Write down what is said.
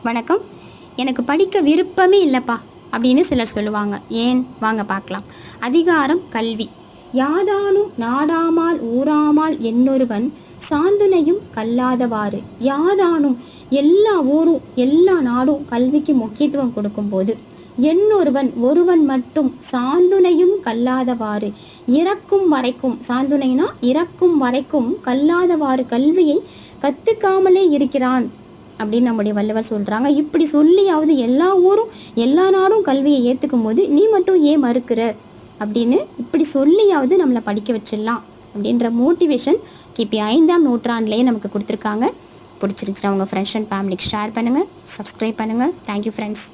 வணக்கம். எனக்கு படிக்க விருப்பமே இல்லைப்பா அப்படின்னு சிலர் சொல்லுவாங்க. ஏன்? வாங்க பார்க்கலாம். அதிகாரம் கல்வி. யாதானும் நாடாமால் ஊராமால் என்னொருவன் சாந்துணையும் கல்லாதவாறு. யாதானும் எல்லா ஊரும் எல்லா நாடும் கல்விக்கு முக்கியத்துவம் கொடுக்கும்போது, என்னொருவன் ஒருவன் மட்டும் சாந்துணையும் கல்லாதவாறு இறக்கும் வரைக்கும், சாந்துணைனா இறக்கும் வரைக்கும் கல்லாதவாறு கல்வியை கற்றுக்காமலே இருக்கிறான் அப்படின்னு நம்முடைய வள்ளுவர் சொல்கிறாங்க. இப்படி சொல்லியாவது எல்லா ஊரும் எல்லா நாடும் கல்வியை ஏற்றுக்கும் போது நீ மட்டும் ஏன் மறுக்கிற அப்படின்னு இப்படி சொல்லியாவது நம்மளை படிக்க வச்சிடலாம் அப்படின்ற மோட்டிவேஷன் கிபி 5ஆம் நூற்றாண்டுலேயே நமக்கு கொடுத்துருக்காங்க. பிடிச்சிருந்துச்சுன்னா உங்கள் ஃப்ரெண்ட்ஸ் அண்ட் ஃபேமிலிக்கு ஷேர் பண்ணுங்கள், சப்ஸ்கிரைப் பண்ணுங்கள். Thank you friends.